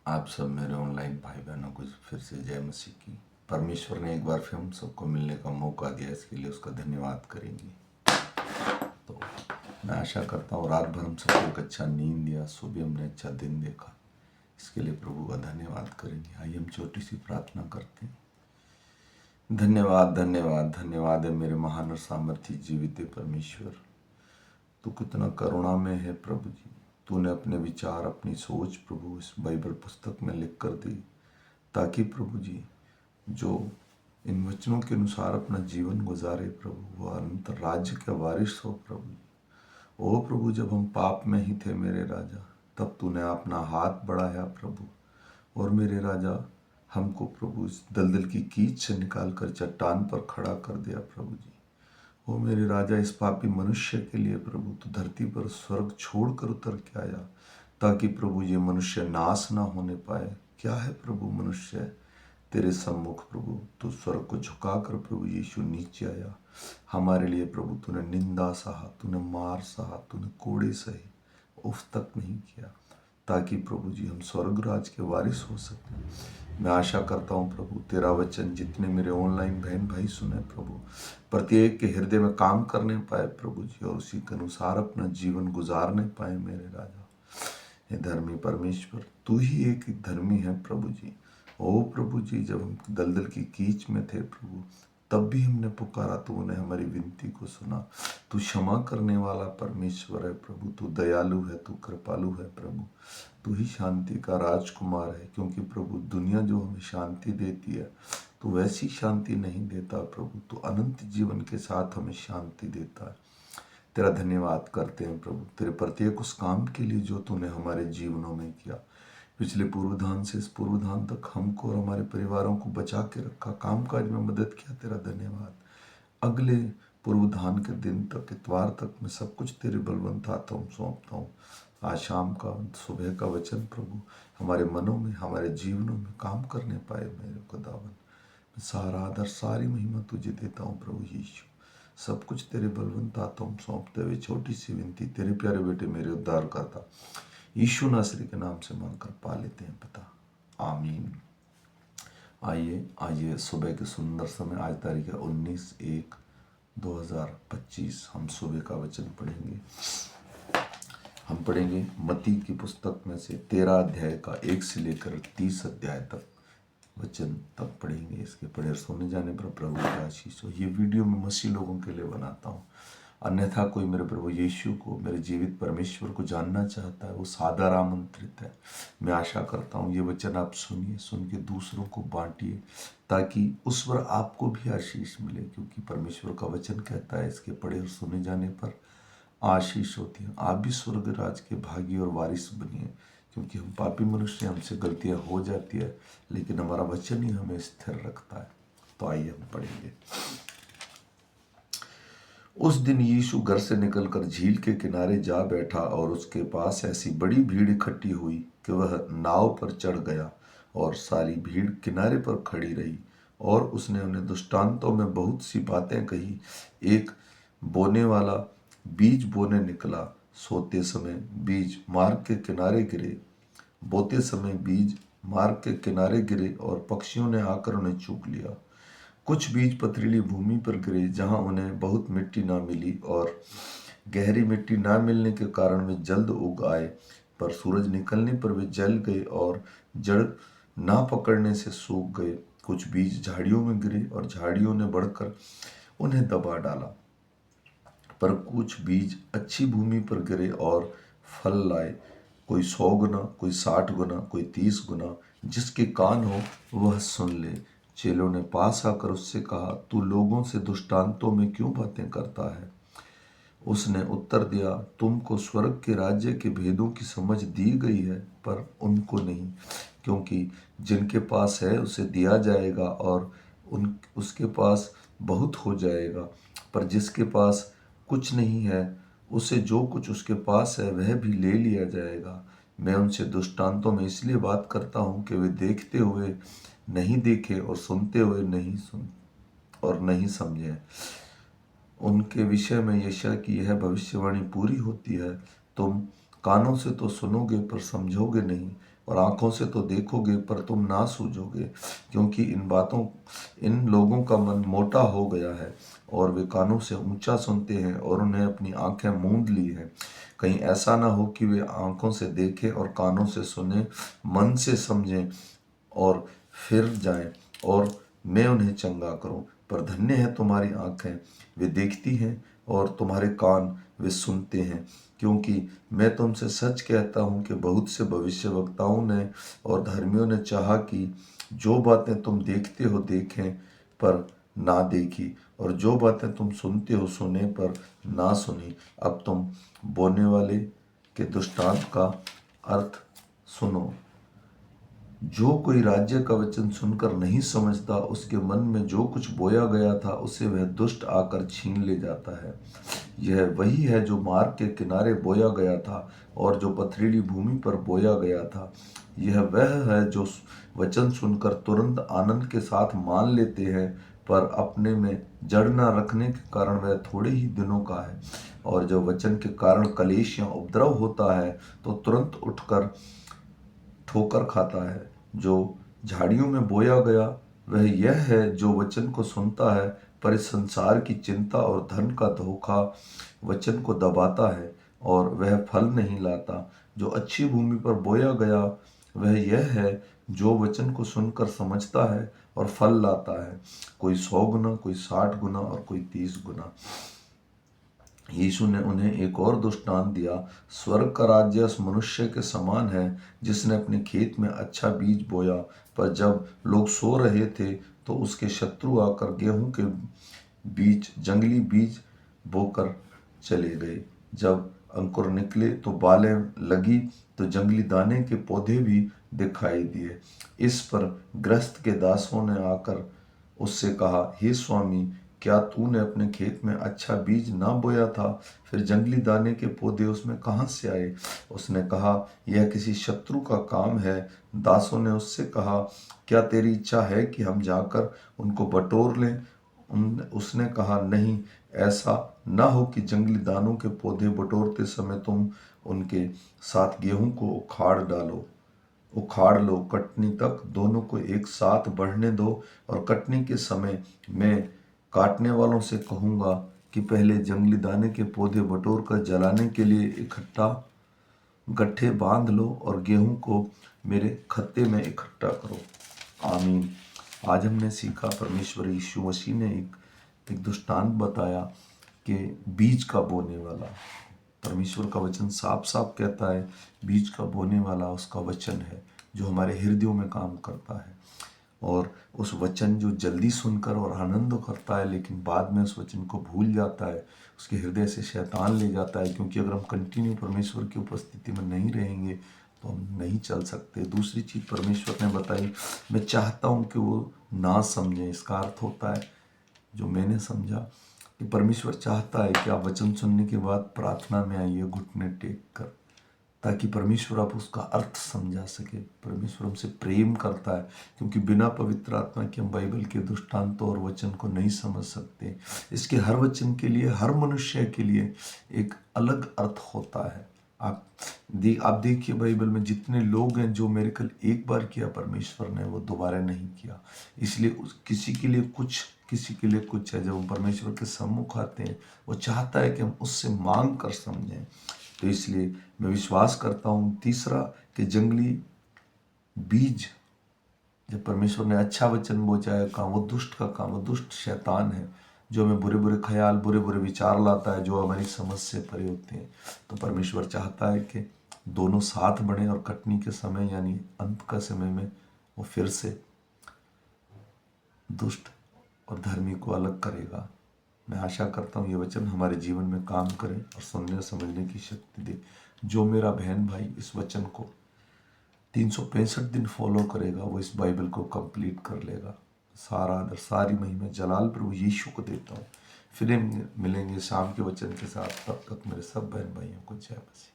आप सब मेरे ऑनलाइन भाई बहनों को फिर से जय मसीह की। परमेश्वर ने एक बार फिर हम सबको मिलने का मौका दिया, इसके लिए उसका धन्यवाद करेंगे। तो मैं आशा करता हूँ रात भर हम सबको एक अच्छा नींद दिया, सुबह हमने अच्छा दिन देखा, इसके लिए प्रभु का धन्यवाद करेंगे। आइए हम छोटी सी प्रार्थना करते हैं। धन्यवाद धन्यवाद धन्यवाद है मेरे महान और सामर्थी जीवित परमेश्वर। तू कितना करुणा में है प्रभु जी। तूने अपने विचार, अपनी सोच प्रभु इस बाइबल पुस्तक में लिख कर दी, ताकि प्रभु जी जो इन वचनों के अनुसार अपना जीवन गुजारे प्रभु, वो अनंत राज्य के वारिस हो प्रभु। ओ प्रभु, जब हम पाप में ही थे मेरे राजा, तब तूने अपना हाथ बढ़ाया प्रभु, और मेरे राजा हमको प्रभु इस दलदल की कीच से निकाल कर चट्टान पर खड़ा कर दिया प्रभु जी। ओ मेरे राजा, इस पापी मनुष्य के लिए प्रभु तू धरती पर स्वर्ग छोड़कर उतर के आया, ताकि प्रभु ये मनुष्य नाश ना होने पाए। क्या है प्रभु मनुष्य तेरे सम्मुख प्रभु? तू स्वर्ग को झुकाकर प्रभु यीशु नीचे आया। हमारे लिए प्रभु तूने निंदा सहा, तूने मार सहा, तूने कोड़े सहे, उफ तक नहीं किया, ताकि प्रभु जी हम स्वर्ग राज के वारिस हो सके। मैं आशा करता हूँ प्रभु तेरा वचन जितने मेरे ऑनलाइन बहन भाई सुने प्रभु, प्रत्येक के हृदय में काम करने पाए प्रभु जी, और उसी के अनुसार अपना जीवन गुजारने पाए मेरे राजा। हे धर्मी परमेश्वर, तू ही एक धर्मी है प्रभु जी। ओ प्रभु जी, जब हम दलदल की कीच में थे प्रभु, तब भी हमने पुकारा, तूने हमारी विनती को सुना। तू क्षमा करने वाला परमेश्वर है प्रभु, तू दयालु है, तू कृपालु है प्रभु, तू ही शांति का राजकुमार है। क्योंकि प्रभु दुनिया जो हमें शांति देती है, तू वैसी शांति नहीं देता प्रभु, तू अनंत जीवन के साथ हमें शांति देता है। तेरा धन्यवाद करते हैं प्रभु, तेरे प्रत्येक उस काम के लिए जो तूने हमारे जीवनों में किया। पिछले पूर्वधान से इस पूर्वधान तक हमको और हमारे परिवारों को बचा के रखा, कामकाज में मदद किया, तेरा धन्यवाद। अगले पूर्वधान के दिन तक, इतवार तक मैं सब कुछ तेरे बलवंत हाथों में सौंपता हूँ। आज शाम का, सुबह का वचन प्रभु हमारे मनों में, हमारे जीवनों में काम करने पाए मेरे खुदावन। सारा आदर, सारी महिमा तुझे देता हूँ प्रभु यीशु। सब कुछ तेरे बलवंत हाथों में सौंपते हुए छोटी सी विनती तेरे प्यारे बेटे मेरे उद्धार करता यीशु नासरी के नाम से मांगकर पा लेते हैं पिता, आमीन। आइए आइए सुबह के सुंदर समय, आज तारीख है 19/1/2025। हम सुबह का वचन पढ़ेंगे। हम पढ़ेंगे मत्ती की पुस्तक में से 13 अध्याय का 1 से लेकर 30 अध्याय तक वचन तक पढ़ेंगे। इसके पढ़े सुनने जाने पर प्रभु की आशीष हो। ये वीडियो मैं मसीह लोगों के लिए बनाता हूँ, अन्यथा कोई मेरे प्रभु यीशु को, मेरे जीवित परमेश्वर को जानना चाहता है, वो सादर आमंत्रित है। मैं आशा करता हूँ ये वचन आप सुनिए, सुन के दूसरों को बांटिए, ताकि उस पर आपको भी आशीष मिले। क्योंकि परमेश्वर का वचन कहता है इसके पढ़े और सुने जाने पर आशीष होती है। आप भी स्वर्ग राज के भागी और वारिस बनिए। क्योंकि हम पापी मनुष्य, हमसे गलतियां हो जाती है, लेकिन हमारा वचन ही हमें स्थिर रखता है। तो आइए हम पढ़ेंगे। उस दिन यीशु घर से निकलकर झील के किनारे जा बैठा, और उसके पास ऐसी बड़ी भीड़ इकट्ठी हुई कि वह नाव पर चढ़ गया, और सारी भीड़ किनारे पर खड़ी रही। और उसने उन्हें दृष्टांतों में बहुत सी बातें कही। एक बोने वाला बीज बोने निकला। सोते समय बीज मार्ग के किनारे गिरे। बोते समय बीज मार्ग के किनारे गिरे, और पक्षियों ने आकर उन्हें चूक लिया। कुछ बीज पथरीली भूमि पर गिरे, जहां उन्हें बहुत मिट्टी ना मिली, और गहरी मिट्टी ना मिलने के कारण वे जल्द उग आए। पर सूरज निकलने पर वे जल गए और जड़ ना पकड़ने से सूख गए। कुछ बीज झाड़ियों में गिरे, और झाड़ियों ने बढ़कर उन्हें दबा डाला। पर कुछ बीज अच्छी भूमि पर गिरे और फल लाए, कोई 100 गुना, कोई 60 गुना, कोई 30 गुना। जिसके कान हो वह सुन ले। चेलों ने पास आकर उससे कहा, तू लोगों से दृष्टांतों में क्यों बातें करता है? उसने उत्तर दिया, तुमको स्वर्ग के राज्य के भेदों की समझ दी गई है, पर उनको नहीं। क्योंकि जिनके पास है उसे दिया जाएगा, और उसके पास बहुत हो जाएगा। पर जिसके पास कुछ नहीं है, उसे जो कुछ उसके पास है वह भी ले लिया जाएगा। मैं उनसे दृष्टांतों में इसलिए बात करता हूँ कि वे देखते हुए नहीं देखे, और सुनते हुए नहीं समझे। उनके विषय में यशायाह की यह भविष्यवाणी पूरी होती है, तुम कानों से तो सुनोगे पर समझोगे नहीं, और आंखों से तो देखोगे पर तुम ना सूझोगे, क्योंकि इन लोगों का मन मोटा हो गया है, और वे कानों से ऊंचा सुनते हैं और उन्हें अपनी आंखें मूंद ली हैं। कहीं ऐसा ना हो कि वे आंखों से देखें और कानों से सुने, मन से समझें और फिर जाएं और मैं उन्हें चंगा करूं। पर धन्य है तुम्हारी आंखें, वे देखती हैं, और तुम्हारे कान वे सुनते हैं, क्योंकि मैं तुमसे सच कहता हूं कि बहुत से भविष्यवक्ताओं ने और धर्मियों ने चाहा कि जो बातें तुम देखते हो देखें पर ना देखी, और जो बातें तुम सुनते हो सुने पर ना सुनी। अब तुम बोने वाले के दृष्टांत का अर्थ सुनो। जो कोई राज्य का वचन सुनकर नहीं समझता, उसके मन में जो कुछ बोया गया था उसे वह दुष्ट आकर छीन ले जाता है। यह वही है जो मार्ग के किनारे बोया गया था और जो पथरीली भूमि पर बोया गया था। यह वह है जो वचन सुनकर तुरंत आनंद के साथ मान लेते हैं, पर अपने में जड़ न रखने के कारण वह थोड़े ही दिनों का है। और जब वचन के कारण कलेश या उपद्रव होता है तो तुरंत उठकर ठोकर खाता है। जो झाड़ियों में बोया गया वह यह है जो वचन को सुनता है, पर इस संसार की चिंता और धन का धोखा वचन को दबाता है और वह फल नहीं लाता। जो अच्छी भूमि पर बोया गया वह यह है जो वचन को सुनकर समझता है और फल लाता है, कोई 100 गुना, कोई 60 गुना और कोई 30 गुना। यीशु ने उन्हें एक और दृष्टांत दिया। स्वर्ग का राज्य उस मनुष्य के समान है जिसने अपने खेत में अच्छा बीज बोया, पर जब लोग सो रहे थे तो उसके शत्रु आकर गेहूं के बीज, जंगली बीज बोकर चले गए। जब अंकुर निकले तो बालें लगी तो जंगली दाने के पौधे भी दिखाई दिए। इस पर गृहस्थ के दासों ने आकर उससे कहा, हे स्वामी, क्या तूने अपने खेत में अच्छा बीज ना बोया था? फिर जंगली दाने के पौधे उसमें कहाँ से आए? उसने कहा, यह किसी शत्रु का काम है। दासों ने उससे कहा, क्या तेरी इच्छा है कि हम जाकर उनको बटोर लें? उसने कहा, नहीं, ऐसा ना हो कि जंगली दानों के पौधे बटोरते समय तुम उनके साथ गेहूं को उखाड़ लो। कटनी तक दोनों को एक साथ बढ़ने दो, और कटनी के समय मैं काटने वालों से कहूँगा कि पहले जंगली दाने के पौधे बटोर कर जलाने के लिए गट्ठे बांध लो, और गेहूं को मेरे खत्ते में इकट्ठा करो। आमीन। आज हमने सीखा, परमेश्वर यीशु मसीह ने एक दृष्टांत बताया कि बीज का बोने वाला। परमेश्वर का वचन साफ साफ कहता है, बीज का बोने वाला उसका वचन है जो हमारे हृदयों में काम करता है। और उस वचन जो जल्दी सुनकर और आनंद करता है लेकिन बाद में उस वचन को भूल जाता है, उसके हृदय से शैतान ले जाता है। क्योंकि अगर हम कंटिन्यू परमेश्वर की उपस्थिति में नहीं रहेंगे तो हम नहीं चल सकते। दूसरी चीज़ परमेश्वर ने बताई, मैं चाहता हूँ कि वो ना समझें। इसका अर्थ होता है, जो मैंने समझा, कि परमेश्वर चाहता है कि आप वचन सुनने के बाद प्रार्थना में आइए घुटने टेक कर, ताकि परमेश्वर आप उसका अर्थ समझा सके। परमेश्वर हमसे प्रेम करता है, क्योंकि बिना पवित्र आत्मा के हम बाइबल के दृष्टांतों और वचन को नहीं समझ सकते। इसके हर वचन के लिए, हर मनुष्य के लिए एक अलग अर्थ होता है। आप देखिए, बाइबल में जितने लोग हैं जो मेरेकल एक बार किया परमेश्वर ने, वो दोबारा नहीं किया। इसलिए किसी के लिए कुछ, किसी के लिए कुछ है। जब हम परमेश्वर के सम्मुख आते हैं, वो चाहता है कि हम उससे मांग कर समझें। तो इसलिए मैं विश्वास करता हूँ, तीसरा, कि जंगली बीज जब परमेश्वर ने अच्छा वचन बोचा काम, वो दुष्ट का काम, वो दुष्ट शैतान है जो हमें बुरे बुरे ख्याल, बुरे बुरे विचार लाता है, जो हमारी समझ से परे होते हैं। तो परमेश्वर चाहता है कि दोनों साथ बढ़ें, और कटनी के समय यानी अंत का समय में वो फिर से दुष्ट और धर्मी को अलग करेगा। मैं आशा करता हूँ ये वचन हमारे जीवन में काम करे और सुनने और समझने की शक्ति दे। जो मेरा बहन भाई इस वचन को 365 दिन फॉलो करेगा, वो इस बाइबल को कंप्लीट कर लेगा। सारा आदर, सारी महिमा जलाल प्रभु यीशु को देता हूँ। फिर मिलेंगे शाम के वचन के साथ। तब तक मेरे सब बहन भाइयों को जय मसीह।